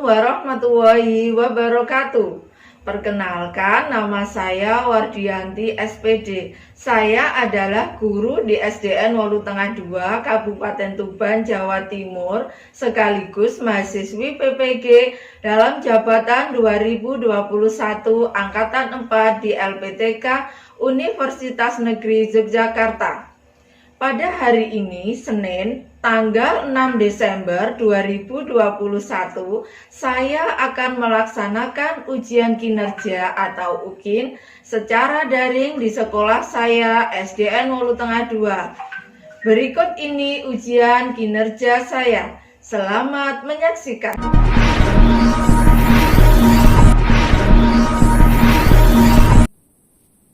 warahmatullahi wabarakatuh. Perkenalkan, nama saya Wardianti SPD. Saya adalah guru di SDN Wolu Tengah 2, Kabupaten Tuban, Jawa Timur, sekaligus mahasiswi PPG dalam jabatan 2021 Angkatan 4 di LPTK Universitas Negeri Yogyakarta. Pada hari ini, Senin, tanggal 6 Desember 2021, saya akan melaksanakan ujian kinerja atau UKIN secara daring di sekolah saya SDN Wolu Tengah 2. Berikut ini ujian kinerja saya. Selamat menyaksikan.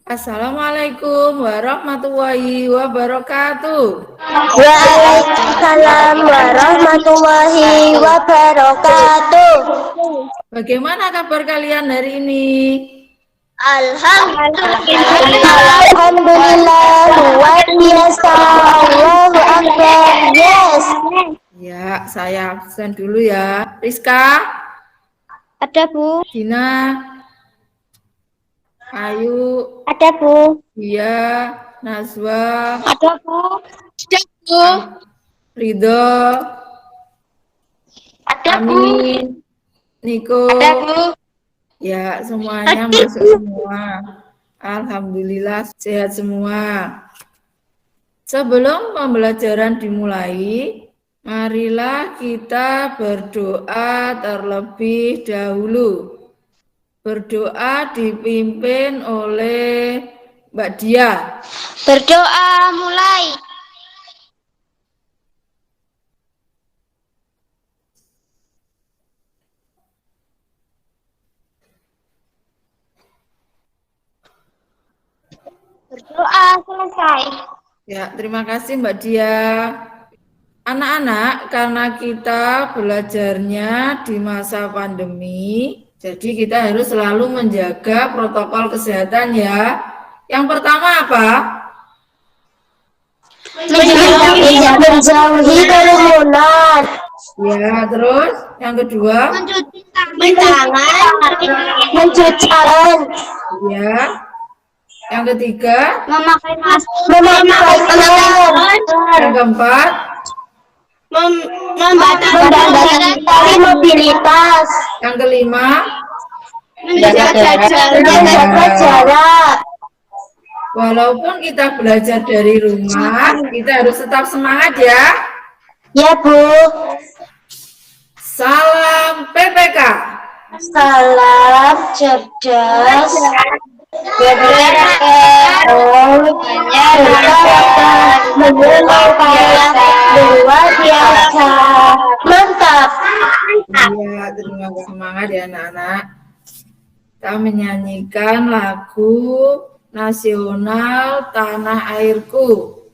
Assalamualaikum warahmatullahi wabarakatuh. Waalaikumsalam warahmatullahi wabarakatuh. Bagaimana kabar kalian hari ini? Alhamdulillah, luar biasa. Allahu Akbar. Yes. Ya, saya absen dulu ya. Rizka? Ada, Bu. Dina? Ayu? Ada, Bu. Iya. Nazwa? Ada, Bu. Ada, Bu. Ridho? Ada, Bu. Amin? Niko? Ada, Bu. Ya, semuanya masuk semua. Alhamdulillah sehat semua. Sebelum pembelajaran dimulai, marilah kita berdoa terlebih dahulu. Berdoa dipimpin oleh Mbak Dia. Berdoa mulai. Berdoa selesai. Ya, terima kasih Mbak Dia. Anak-anak, karena kita belajarnya di masa pandemi, jadi kita harus selalu menjaga protokol kesehatan ya. Yang pertama apa? Menjauhi kerumunan. Ya, terus yang kedua? Mencuci tangan. Mencuci tangan. Ya. Yang ketiga? Memakai masker. Yang keempat? Membatasi mobilitas. Yang kelima? Menjaga jarak. Walaupun kita belajar dari rumah, kita harus tetap semangat ya. Ya, Bu. Salam PPK. Salam cerdas. Luar biasa. Mantap. Iya, terima kasih, semangat ya anak-anak. Kita menyanyikan lagu nasional Tanah Airku.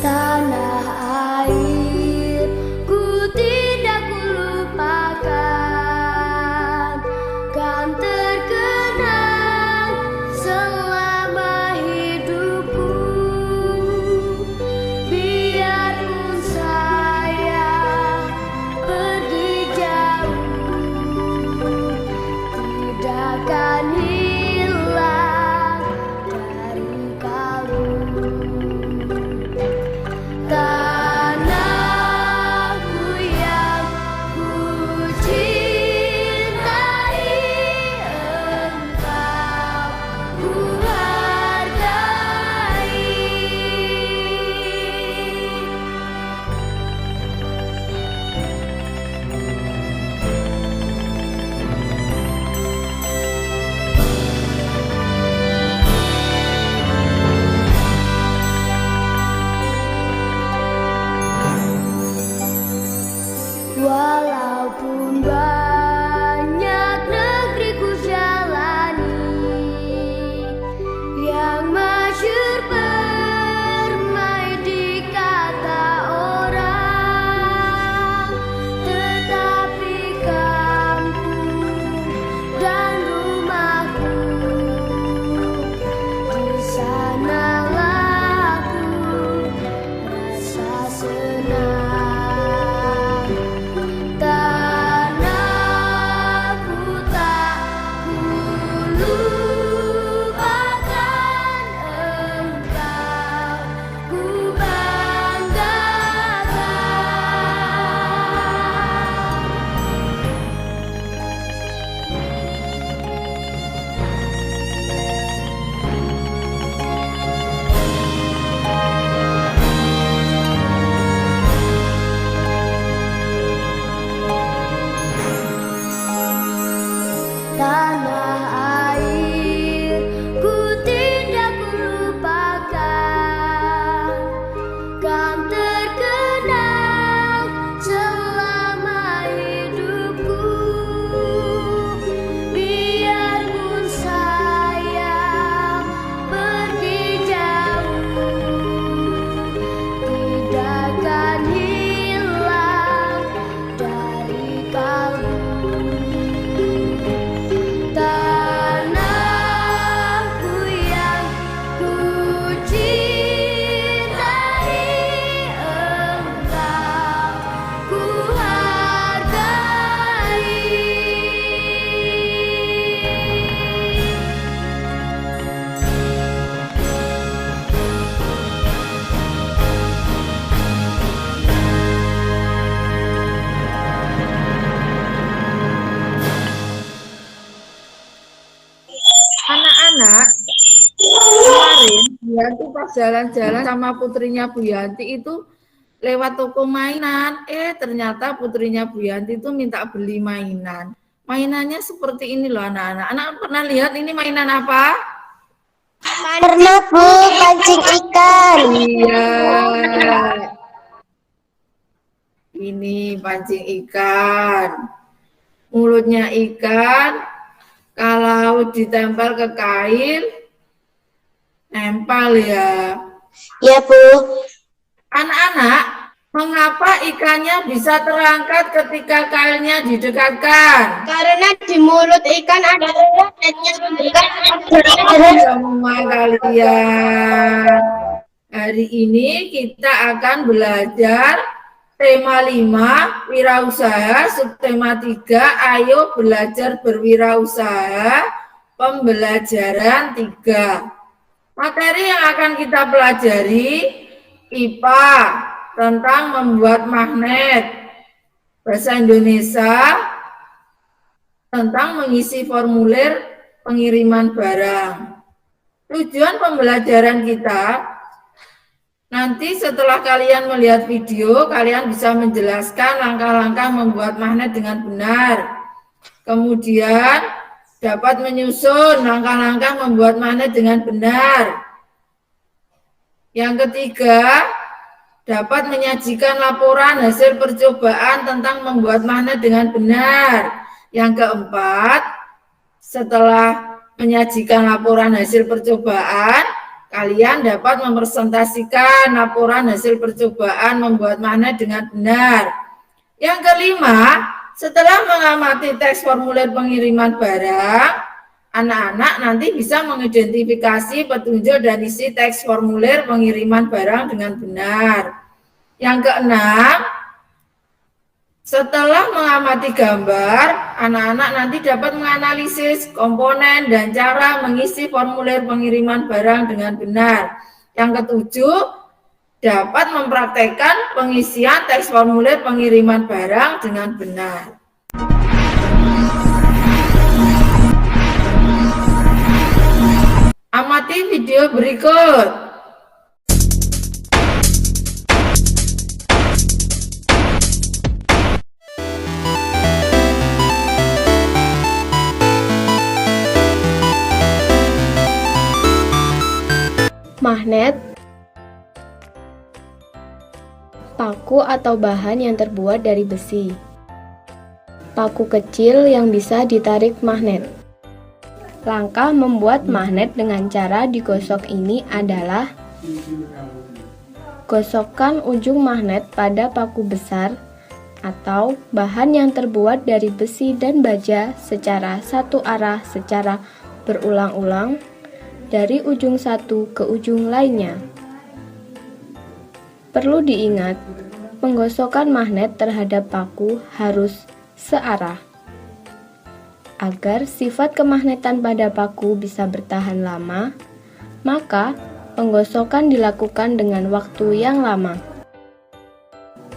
Tanah air ku tidak kulupakan, kan terkenang Anak-anak, kemarin Bu Yanti pas jalan-jalan sama putrinya Bu Yanti itu lewat toko mainan. Ternyata putrinya Bu Yanti itu minta beli mainan. Mainannya seperti ini loh anak-anak. Anak pernah lihat ini mainan apa? Pernah Bu, pancing ikan. Iya. Ini pancing ikan. Mulutnya ikan, kalau ditempel ke kain, nempel ya. Ya Bu. Anak-anak, mengapa ikannya bisa terangkat ketika kailnya didekatkan? Karena di mulut ikan ada letnya Semua kalian. Hari ini kita akan belajar tema 5, wirausaha, subtema 3, ayo belajar berwirausaha, pembelajaran 3. Materi yang akan kita pelajari, IPA, tentang membuat magnet, bahasa Indonesia, tentang mengisi formulir pengiriman barang. Tujuan pembelajaran kita, nanti setelah kalian melihat video, kalian bisa menjelaskan langkah-langkah membuat magnet dengan benar. Kemudian dapat menyusun langkah-langkah membuat magnet dengan benar. Yang ketiga, dapat menyajikan laporan hasil percobaan tentang membuat magnet dengan benar. Yang keempat, setelah menyajikan laporan hasil percobaan, kalian dapat mempresentasikan laporan hasil percobaan membuat magnet dengan benar. Yang kelima, setelah mengamati teks formulir pengiriman barang, anak-anak nanti bisa mengidentifikasi petunjuk dan isi teks formulir pengiriman barang dengan benar. Yang keenam, setelah mengamati gambar, anak-anak nanti dapat menganalisis komponen dan cara mengisi formulir pengiriman barang dengan benar. Yang ketujuh, dapat mempraktekkan pengisian teks formulir pengiriman barang dengan benar. Amati video berikut. Magnet, paku atau bahan yang terbuat dari besi. Paku kecil yang bisa ditarik magnet. Langkah membuat magnet dengan cara digosok ini adalah gosokkan ujung magnet pada paku besar atau bahan yang terbuat dari besi dan baja secara satu arah secara berulang-ulang dari ujung satu ke ujung lainnya. Perlu diingat, penggosokan magnet terhadap paku harus searah. Agar sifat kemagnetan pada paku bisa bertahan lama, maka penggosokan dilakukan dengan waktu yang lama.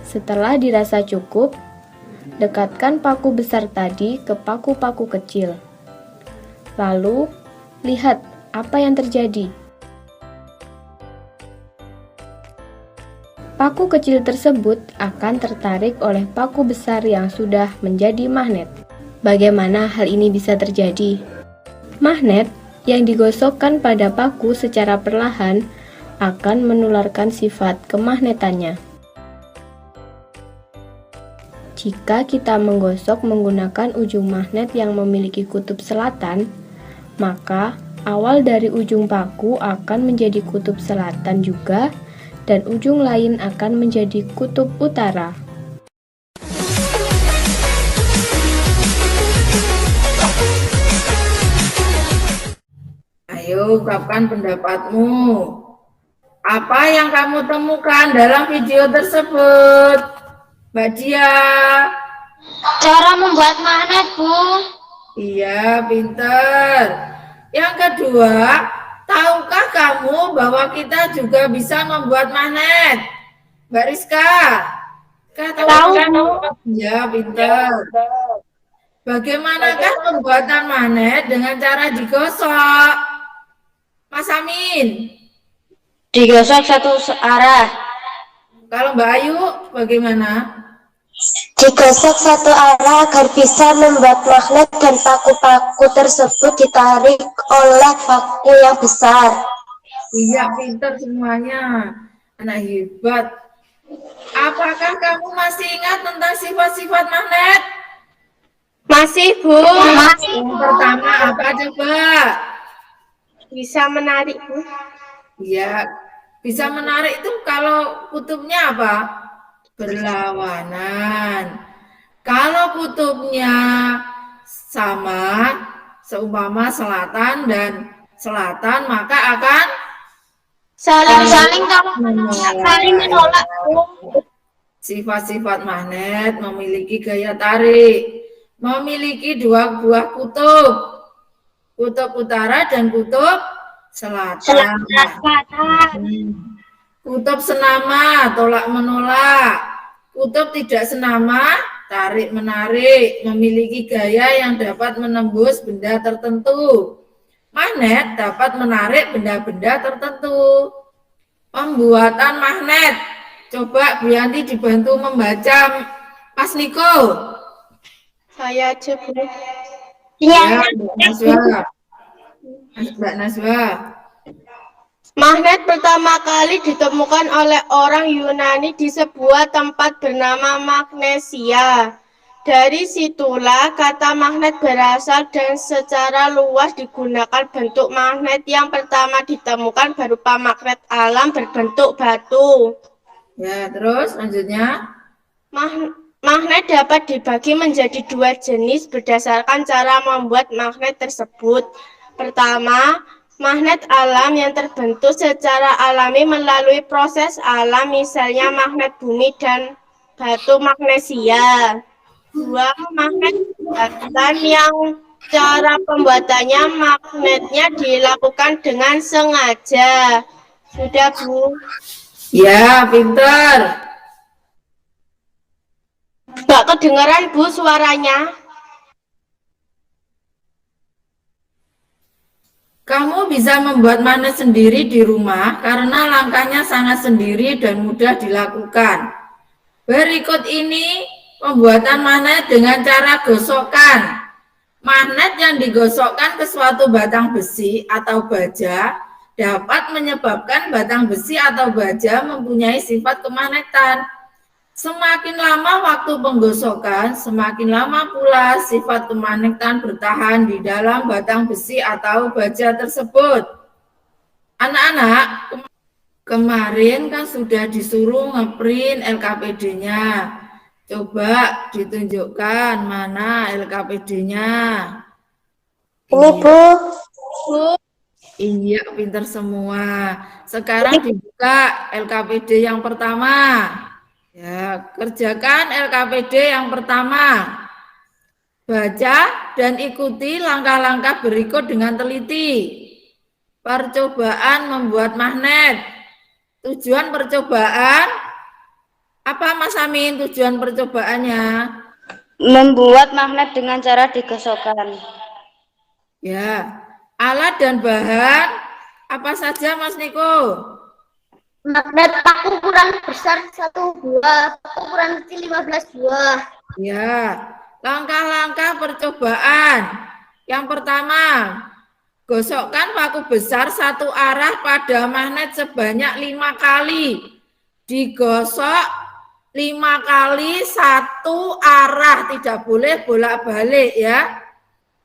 Setelah dirasa cukup, dekatkan paku besar tadi ke paku-paku kecil. Lalu, lihat apa yang terjadi. Paku kecil tersebut akan tertarik oleh paku besar yang sudah menjadi magnet. Bagaimana hal ini bisa terjadi? Magnet yang digosokkan pada paku secara perlahan akan menularkan sifat kemagnetannya. Jika kita menggosok menggunakan ujung magnet yang memiliki kutub selatan, maka awal dari ujung paku akan menjadi kutub selatan juga, dan ujung lain akan menjadi kutub utara. Ayo, ungkapkan pendapatmu. Apa yang kamu temukan dalam video tersebut? Mbak Dia. Cara membuat magnet Bu. Iya, pinter. Yang kedua, tahukah kamu bahwa kita juga bisa membuat magnet? Mbak Rizka. Tahu. Ya, pinter. Bagaimanakah pembuatan magnet dengan cara digosok? Mas Amin. Digosok satu arah. Kalau Mbak Ayu bagaimana? Digosok satu arah agar bisa membuat magnet dan paku-paku tersebut ditarik oleh paku yang besar. Iya, pintar semuanya. Anak hebat. Apakah kamu masih ingat tentang sifat-sifat magnet? Masih, Bu. Yang pertama apa coba? Bisa menarik, Bu. Iya, bisa menarik itu kalau kutubnya apa? Berlawanan. Kalau kutubnya sama, seumpama selatan dan selatan, maka akan Saling menolak. Sifat-sifat magnet memiliki gaya tarik, memiliki dua buah kutub, kutub utara dan kutub selatan. Kutub senama, tolak menolak. Kutub tidak senama, tarik menarik, memiliki gaya yang dapat menembus benda tertentu. Magnet dapat menarik benda-benda tertentu. Pembuatan magnet. Coba Bu Yanti dibantu membaca Mas Niko. Saya aja, Bu. Ya, Mbak Naswa. Mbak Naswa. Magnet pertama kali ditemukan oleh orang Yunani di sebuah tempat bernama Magnesia. Dari situlah kata magnet berasal dan secara luas digunakan. Bentuk magnet yang pertama ditemukan berupa magnet alam berbentuk batu. Ya, terus lanjutnya. Magnet dapat dibagi menjadi dua jenis berdasarkan cara membuat magnet tersebut. Pertama, magnet alam yang terbentuk secara alami melalui proses alam, misalnya magnet bumi dan batu magnesia. Dua, magnet buatan yang cara pembuatannya magnetnya dilakukan dengan sengaja. Sudah, Bu? Ya, pinter. Nggak kedengeran, Bu, suaranya. Kamu bisa membuat magnet sendiri di rumah karena langkahnya sangat sendiri dan mudah dilakukan. Berikut ini pembuatan magnet dengan cara gosokkan. Magnet yang digosokkan ke suatu batang besi atau baja dapat menyebabkan batang besi atau baja mempunyai sifat kemagnetan. Semakin lama waktu penggosokan, semakin lama pula sifat kemagnetan bertahan di dalam batang besi atau baja tersebut. Anak-anak, kemarin kan sudah disuruh ngeprint LKPD-nya. Coba ditunjukkan mana LKPD-nya. Ini, Bu. Iya, pinter semua. Sekarang dibuka LKPD yang pertama. Ya, kerjakan LKPD yang pertama. Baca dan ikuti langkah-langkah berikut dengan teliti. Percobaan membuat magnet. Tujuan percobaan, apa Mas Amin tujuan percobaannya? Membuat magnet dengan cara digosokkan. Ya, alat dan bahan, apa saja Mas Niko? Magnet paku ukuran besar 1 buah, paku ukuran kecil 15 buah. Ya, langkah-langkah percobaan. Yang pertama, gosokkan paku besar satu arah pada magnet sebanyak 5 kali. Digosok 5 kali satu arah, tidak boleh bolak-balik ya.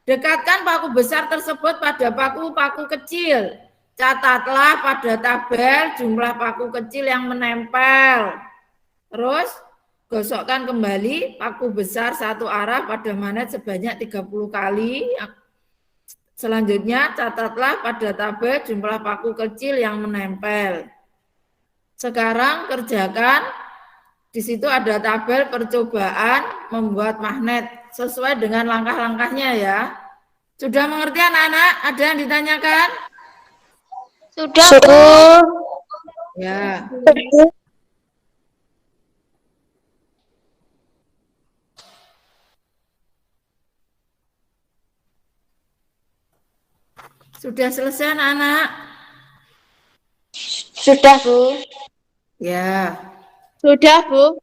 Dekatkan paku besar tersebut pada paku-paku kecil. Catatlah pada tabel jumlah paku kecil yang menempel. Terus gosokkan kembali paku besar satu arah pada magnet sebanyak 30 kali. Selanjutnya catatlah pada tabel jumlah paku kecil yang menempel. Sekarang kerjakan, di situ ada tabel percobaan membuat magnet sesuai dengan langkah-langkahnya ya. Sudah mengerti anak-anak? Ada yang ditanyakan? Sudah. Ya. Sudah selesai anak-anak? Sudah, Bu. Ya, Sudah, Bu.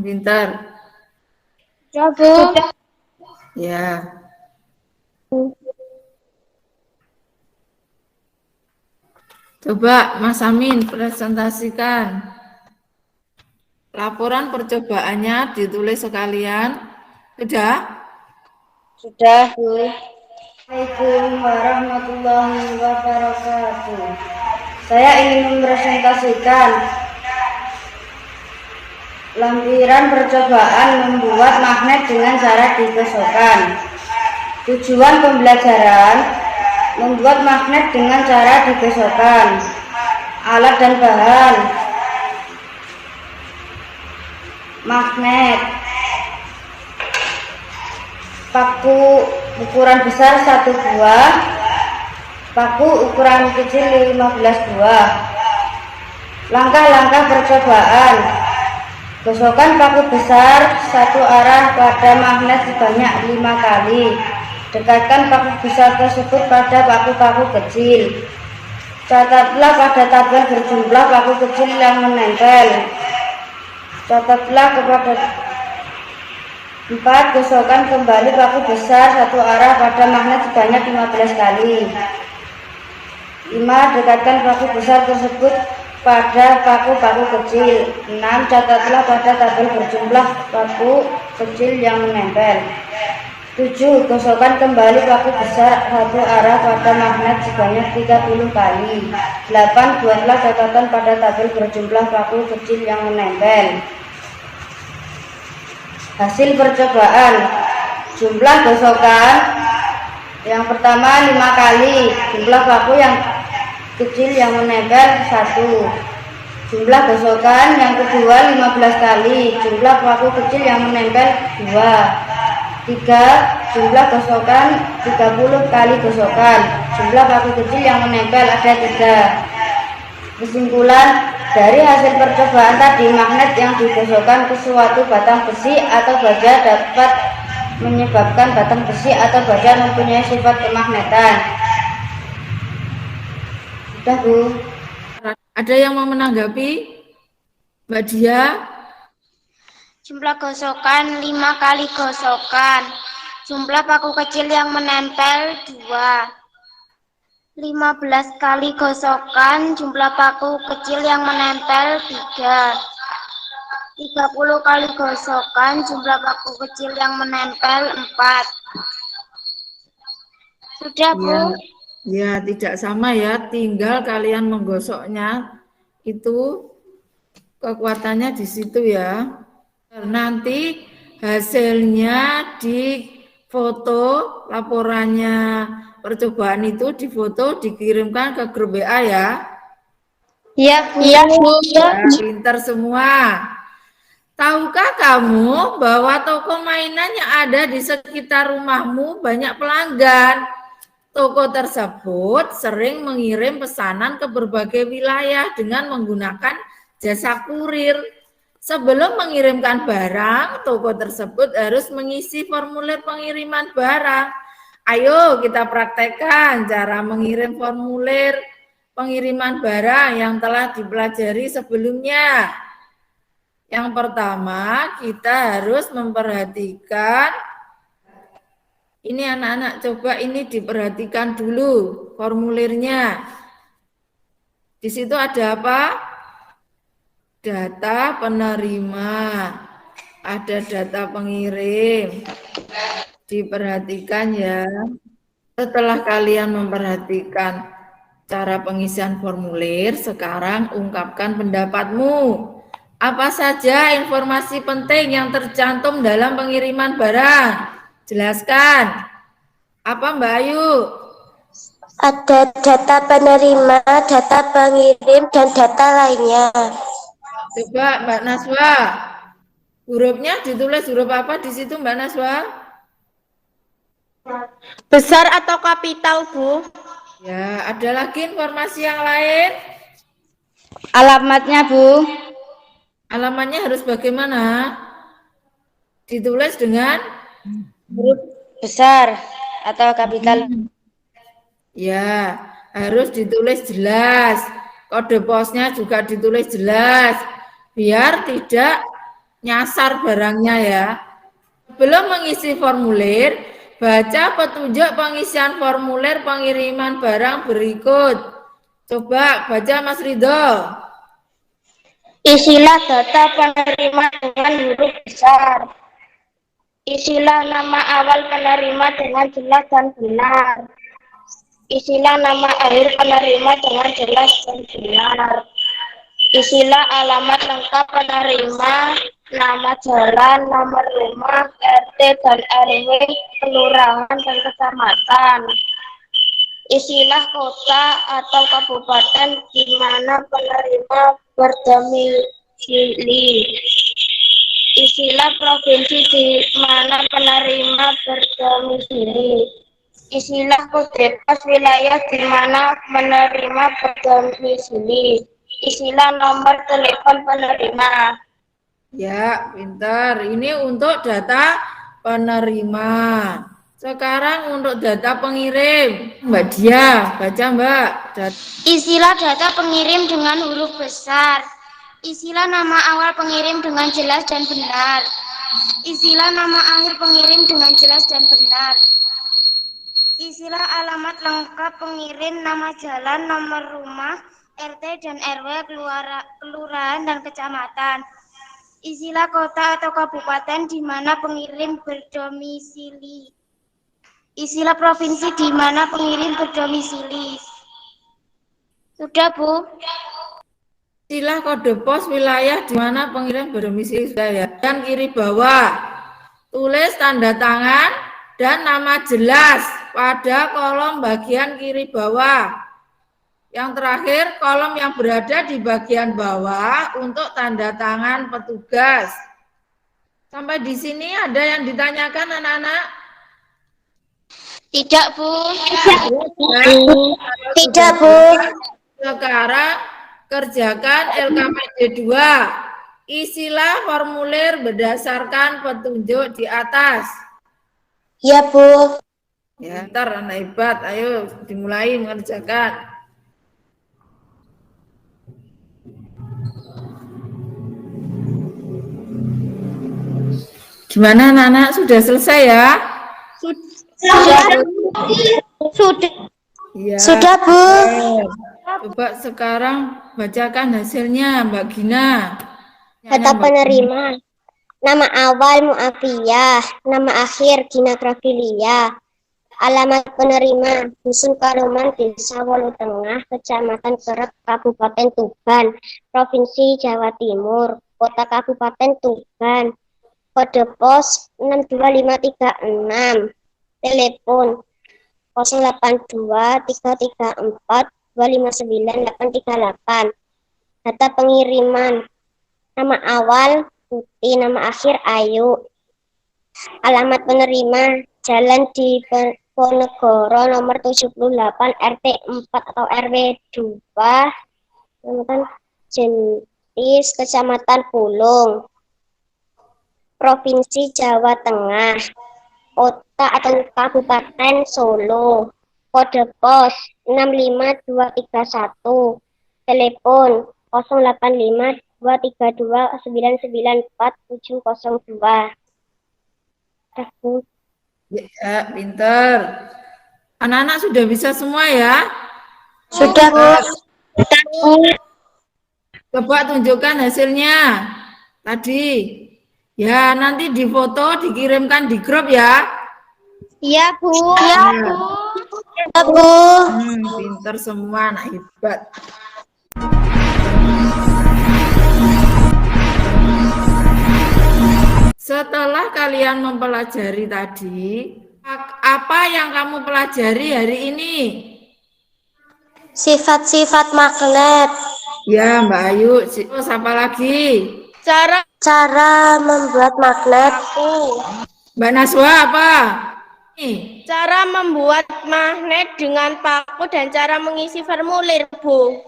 pintar. Sudah, Bu. Ya, coba Mas Amin presentasikan. Laporan percobaannya ditulis sekalian. Sudah? Sudah, Bu. Assalamualaikum warahmatullahi wabarakatuh. Saya ingin mempresentasikan lampiran percobaan membuat magnet dengan cara digosokkan. Tujuan pembelajaran membuat magnet dengan cara digosokkan. Alat dan bahan magnet, paku ukuran besar 1 buah, paku ukuran kecil 15 buah. Langkah-langkah percobaan: gosokkan paku besar satu arah pada magnet sebanyak 5 kali. Dekatkan paku besar tersebut pada paku-paku kecil. Catatlah pada tabel berjumlah paku kecil yang menempel. Catatlah kepada 4. Gosokkan kembali paku besar satu arah pada magnet sebanyak 15 kali. 5. Dekatkan paku besar tersebut pada paku-paku kecil. 6. Catatlah pada tabel berjumlah paku kecil yang menempel. 7. Gosokkan kembali paku besar satu arah pada magnet sebanyak 30 kali. 8. Buatlah catatan pada tabel berjumlah paku kecil yang menempel. Hasil percobaan: jumlah gosokan yang pertama 5 kali, jumlah paku yang kecil yang menempel 1. Jumlah gosokan yang kedua 15 kali, jumlah paku kecil yang menempel 2. 3. Jumlah gosokan 30 kali gosokan, jumlah paku kecil yang menempel ada 3. Kesimpulan: dari hasil percobaan tadi, magnet yang digosokkan ke suatu batang besi atau baja dapat menyebabkan batang besi atau baja mempunyai sifat kemagnetan. Sudah, Bu. Ada yang mau menanggapi? Mbak Dia? Jumlah gosokan 5 kali gosokan. Jumlah paku kecil yang menempel 2. 15 kali gosokan, jumlah paku kecil yang menempel 3. 30 kali gosokan, jumlah paku kecil yang menempel 4. Sudah, Bu? Ya, tidak sama ya. Tinggal kalian menggosoknya itu kekuatannya di situ ya. Nanti hasilnya di foto, laporannya percobaan itu difoto, dikirimkan ke grup WA ya. Iya, Bu. Iya, Bu. Ya, pintar semua. Tahukah kamu bahwa toko mainan yang ada di sekitar rumahmu banyak pelanggan? Toko tersebut sering mengirim pesanan ke berbagai wilayah dengan menggunakan jasa kurir. Sebelum mengirimkan barang, toko tersebut harus mengisi formulir pengiriman barang. Ayo kita praktekkan cara mengirim formulir pengiriman barang yang telah dipelajari sebelumnya. Yang pertama, kita harus memperhatikan, ini anak-anak coba ini diperhatikan dulu formulirnya. Di situ ada apa? Data penerima, ada data pengirim. Diperhatikan ya. Setelah kalian memperhatikan cara pengisian formulir, sekarang ungkapkan pendapatmu. Apa saja informasi penting yang tercantum dalam pengiriman barang? Jelaskan. Apa Mbak Ayu? Ada data penerima, data pengirim, dan data lainnya. Coba Mbak Naswa. Hurufnya ditulis huruf apa di situ Mbak Naswa? Besar atau kapital, Bu? Ya, ada lagi informasi yang lain? Alamatnya, Bu. Alamatnya harus bagaimana? Ditulis dengan Huruf besar atau kapital. Ya, harus ditulis jelas. Kode posnya juga ditulis jelas. Biar tidak nyasar barangnya ya. Sebelum mengisi formulir, baca petunjuk pengisian formulir pengiriman barang berikut. Coba baca Mas Ridho. Isilah data penerima dengan huruf besar. Isilah nama awal penerima dengan jelas dan benar. Isilah nama akhir penerima dengan jelas dan benar. Isilah alamat lengkap penerima, nama jalan, nomor rumah, RT dan RW, kelurahan dan kecamatan. Isilah kota atau kabupaten di mana penerima berdomisili. Isilah provinsi di mana penerima berdomisili. Isilah kode pos wilayah di mana penerima berdomisili. Isilah nomor telepon penerima. Ya, pintar. Ini untuk data penerima. Sekarang untuk data pengirim. Mbak Dia, baca Mbak. Isilah data pengirim dengan huruf besar. Isilah nama awal pengirim dengan jelas dan benar. Isilah nama akhir pengirim dengan jelas dan benar. Isilah alamat lengkap pengirim, nama jalan, nomor rumah, RT dan RW, kelurahan dan kecamatan. Isilah kota atau kabupaten di mana pengirim berdomisili. Isilah provinsi di mana pengirim berdomisili. Sudah, Bu? Isilah kode pos wilayah di mana pengirim berdomisili sudah ya. Dan kiri bawah, tulis tanda tangan dan nama jelas pada kolom bagian kiri bawah. Yang terakhir, kolom yang berada di bagian bawah untuk tanda tangan petugas. Sampai di sini ada yang ditanyakan anak-anak? Tidak, Bu. Tidak, Bu. Sekarang kerjakan LKPD 2. Isilah formulir berdasarkan petunjuk di atas. Ya, Bu. Ya, ntar anak hebat, ayo dimulai mengerjakan. Gimana anak-anak, sudah selesai ya? Sudah. Ya. Sudah, Bu. Coba sekarang bacakan hasilnya, Mbak Gina. Data penerima. Nama awal Muafiyah, nama akhir Gina Grafilia. Alamat penerima Dusun Karuman, Desa Wolu Tengah, Kecamatan Kerep, Kabupaten Tuban, Provinsi Jawa Timur. Kota Kabupaten Tuban. Kode pos 62536. Telepon 082 334 259 838. Data pengiriman. Nama awal Putih, nama akhir Ayu. Alamat penerima Jalan di Ponegoro nomor 78 RT 4 atau RW 2. Kecamatan Jentis, Kecamatan Pulung. Provinsi Jawa Tengah. Kota atau Kabupaten Solo. Kode pos 65231. Telepon 085 232 994 702. Ya, pinter. Anak-anak sudah bisa semua ya? Sudah, Bu. Coba tunjukkan hasilnya. Tadi. Ya, nanti difoto, dikirimkan di grup ya. Iya, Bu. Ya, Bu. Pinter semua, anak hebat. Setelah kalian mempelajari tadi, apa yang kamu pelajari hari ini? Sifat-sifat magnet. Ya, Mbak Ayu. Terus apa lagi? Cara membuat magnet. Mbak Naswa apa? Cara membuat magnet dengan paku dan cara mengisi formulir, Bu.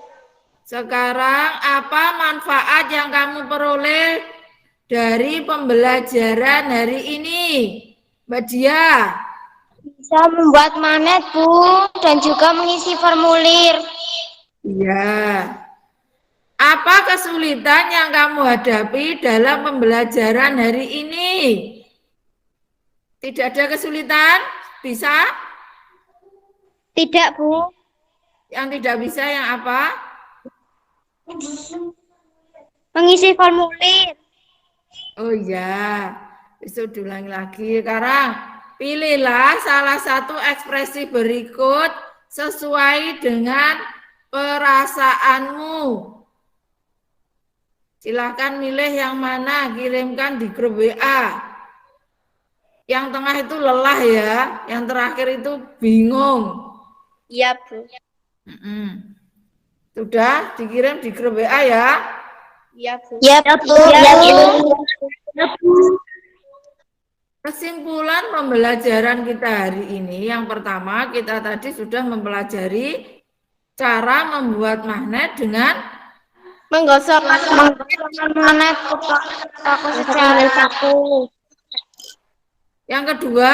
Sekarang apa manfaat yang kamu peroleh dari pembelajaran hari ini? Mbak Dia. Bisa Bisa membuat magnet, Bu, dan juga mengisi formulir. Iya. Apa kesulitan yang kamu hadapi dalam pembelajaran hari ini? Tidak ada kesulitan? Bisa? Tidak, Bu. Yang tidak bisa yang apa? Mengisi formulir. Oh iya, besok diulangi lagi. Sekarang pilihlah salah satu ekspresi berikut sesuai dengan perasaanmu. Silahkan milih yang mana, kirimkan di grup WA. Yang tengah itu lelah ya, yang terakhir itu bingung. Iya, Bu. Sudah dikirim di grup WA ya? Iya, Bu. Ya, Bu. Ya, Bu. Kesimpulan pembelajaran kita hari ini, yang pertama kita tadi sudah mempelajari cara membuat magnet dengan Menggosok Magnet paku secara paku. yang kedua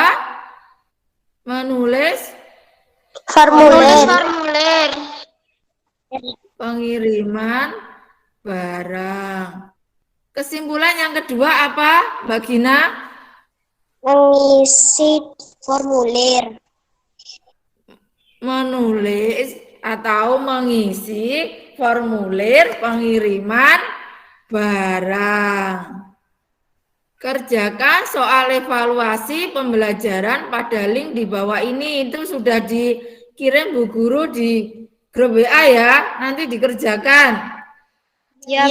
menulis Formulir. Formulir. pengiriman barang. Kesimpulan yang kedua apa, Mbak Gina? Mengisi formulir. Menulis atau mengisi formulir pengiriman barang. Kerjakan soal evaluasi pembelajaran pada link di bawah ini. Itu sudah dikirim Bu Guru di grup WA ya. Nanti dikerjakan. Iya,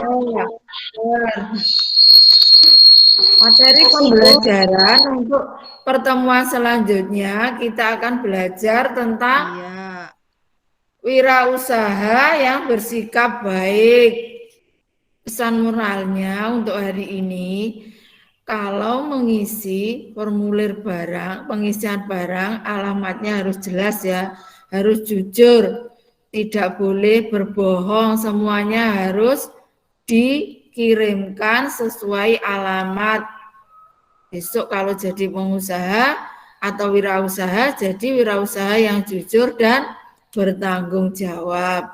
Bu. Materi pembelajaran untuk pertemuan selanjutnya kita akan belajar tentang wirausaha yang bersikap baik. Pesan moralnya untuk hari ini, kalau mengisi formulir barang, pengisian barang, alamatnya harus jelas ya, harus jujur, tidak boleh berbohong, semuanya harus dikirimkan sesuai alamat. Besok kalau jadi pengusaha atau wirausaha, jadi wirausaha yang jujur dan bertanggung jawab.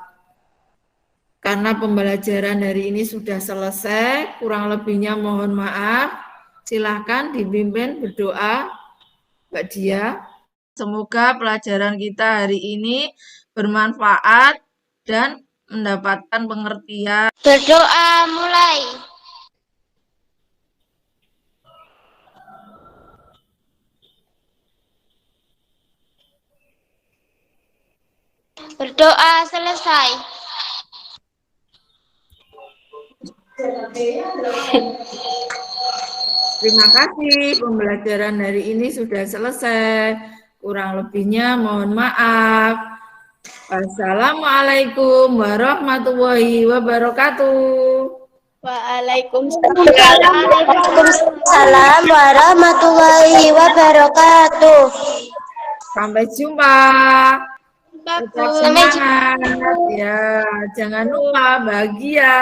Karena pembelajaran hari ini sudah selesai, kurang lebihnya mohon maaf. Silahkan dipimpin berdoa, Mbak Dia. Semoga pelajaran kita hari ini bermanfaat dan mendapatkan pengertian. Berdoa mulai. Berdoa selesai. Terima kasih, pembelajaran hari ini sudah selesai. Kurang lebihnya mohon maaf. Wassalamualaikum warahmatullahi wabarakatuh. Waalaikumsalam warahmatullahi wabarakatuh. Sampai jumpa. Tetap semangat. Ya, jangan lupa bahagia.